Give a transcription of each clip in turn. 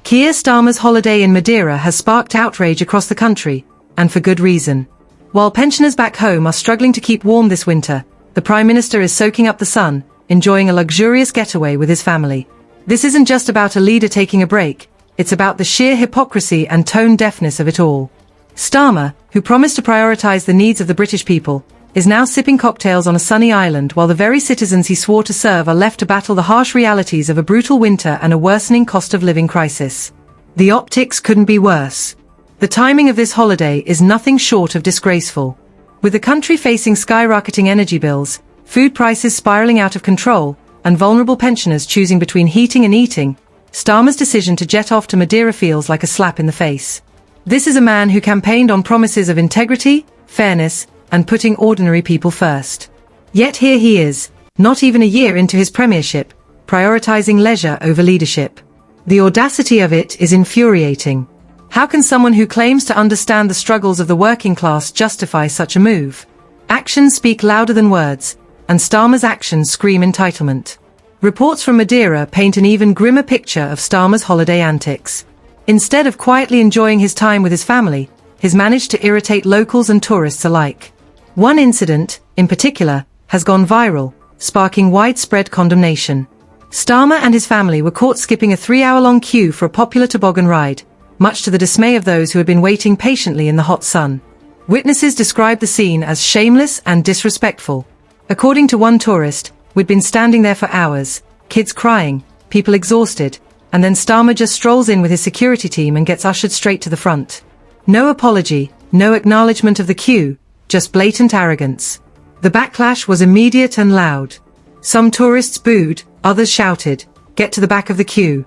Keir Starmer's holiday in Madeira has sparked outrage across the country, and for good reason. While pensioners back home are struggling to keep warm this winter, the Prime Minister is soaking up the sun, enjoying a luxurious getaway with his family. This isn't just about a leader taking a break, it's about the sheer hypocrisy and tone-deafness of it all. Starmer, who promised to prioritise the needs of the British people, is now sipping cocktails on a sunny island while the very citizens he swore to serve are left to battle the harsh realities of a brutal winter and a worsening cost of living crisis. The optics couldn't be worse. The timing of this holiday is nothing short of disgraceful. With the country facing skyrocketing energy bills, food prices spiralling out of control, and vulnerable pensioners choosing between heating and eating, Starmer's decision to jet off to Madeira feels like a slap in the face. This is a man who campaigned on promises of integrity, fairness, and putting ordinary people first. Yet here he is, not even a year into his premiership, prioritizing leisure over leadership. The audacity of it is infuriating. How can someone who claims to understand the struggles of the working class justify such a move? Actions speak louder than words, and Starmer's actions scream entitlement. Reports from Madeira paint an even grimmer picture of Starmer's holiday antics. Instead of quietly enjoying his time with his family, he's managed to irritate locals and tourists alike. One incident, in particular, has gone viral, sparking widespread condemnation. Starmer and his family were caught skipping a 3-hour-long queue for a popular toboggan ride, much to the dismay of those who had been waiting patiently in the hot sun. Witnesses described the scene as shameless and disrespectful. According to one tourist, "We'd been standing there for hours, kids crying, people exhausted, and then Starmer just strolls in with his security team and gets ushered straight to the front. No apology, no acknowledgement of the queue, just blatant arrogance." The backlash was immediate and loud. Some tourists booed, others shouted, "Get to the back of the queue."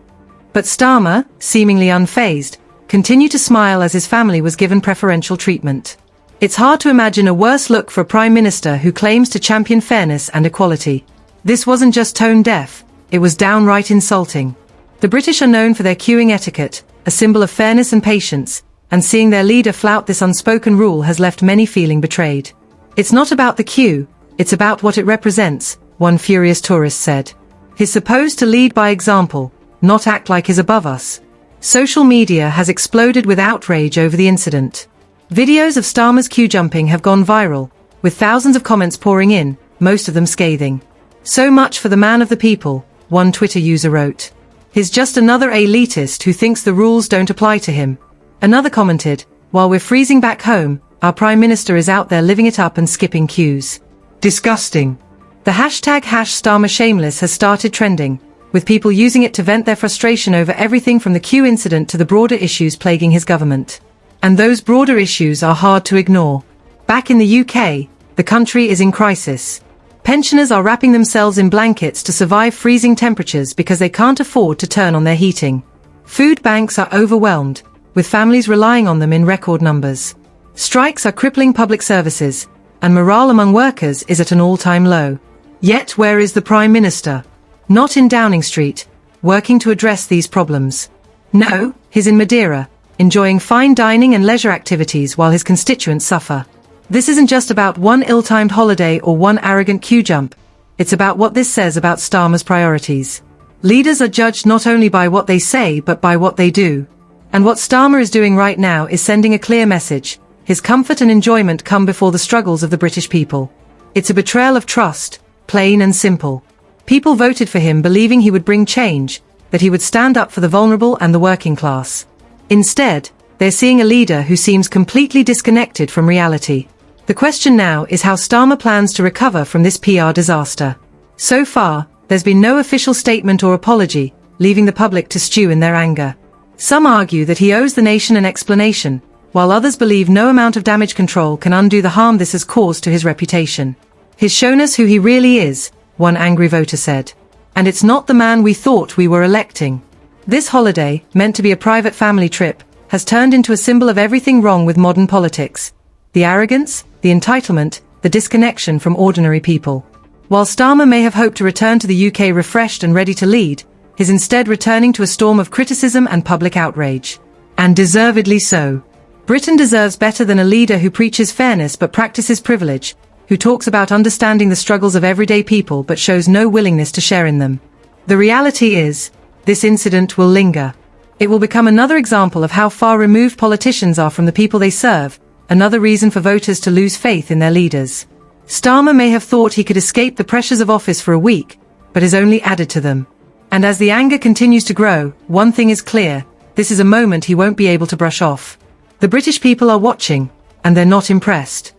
But Starmer, seemingly unfazed, continued to smile as his family was given preferential treatment. It's hard to imagine a worse look for a Prime Minister who claims to champion fairness and equality. This wasn't just tone-deaf, it was downright insulting. The British are known for their queuing etiquette, a symbol of fairness and patience, and seeing their leader flout this unspoken rule has left many feeling betrayed. "It's not about the queue, it's about what it represents," one furious tourist said. "He's supposed to lead by example, not act like he's above us." Social media has exploded with outrage over the incident. Videos of Starmer's queue jumping have gone viral, with thousands of comments pouring in, most of them scathing. "So much for the man of the people," one Twitter user wrote. "He's just another elitist who thinks the rules don't apply to him." Another commented, "While we're freezing back home, our Prime Minister is out there living it up and skipping queues. Disgusting." The hashtag #StarmerShameless has started trending, with people using it to vent their frustration over everything from the queue incident to the broader issues plaguing his government. And those broader issues are hard to ignore. Back in the UK, the country is in crisis. Pensioners are wrapping themselves in blankets to survive freezing temperatures because they can't afford to turn on their heating. Food banks are overwhelmed, with families relying on them in record numbers. Strikes are crippling public services, and morale among workers is at an all-time low. Yet where is the Prime Minister? Not in Downing Street, working to address these problems. No, he's in Madeira, enjoying fine dining and leisure activities while his constituents suffer. This isn't just about one ill-timed holiday or one arrogant queue jump. It's about what this says about Starmer's priorities. Leaders are judged not only by what they say but by what they do. And what Starmer is doing right now is sending a clear message. His comfort and enjoyment come before the struggles of the British people. It's a betrayal of trust, plain and simple. People voted for him believing he would bring change, that he would stand up for the vulnerable and the working class. Instead, they're seeing a leader who seems completely disconnected from reality. The question now is how Starmer plans to recover from this PR disaster. So far, there's been no official statement or apology, leaving the public to stew in their anger. Some argue that he owes the nation an explanation, while others believe no amount of damage control can undo the harm this has caused to his reputation. "He's shown us who he really is," one angry voter said. "And it's not the man we thought we were electing." This holiday, meant to be a private family trip, has turned into a symbol of everything wrong with modern politics. The arrogance, the entitlement, the disconnection from ordinary people. While Starmer may have hoped to return to the UK refreshed and ready to lead, he's instead returning to a storm of criticism and public outrage. And deservedly so. Britain deserves better than a leader who preaches fairness but practices privilege, who talks about understanding the struggles of everyday people but shows no willingness to share in them. The reality is, this incident will linger. It will become another example of how far removed politicians are from the people they serve, another reason for voters to lose faith in their leaders. Starmer may have thought he could escape the pressures of office for a week, but has only added to them. And as the anger continues to grow, one thing is clear: this is a moment he won't be able to brush off. The British people are watching, and they're not impressed.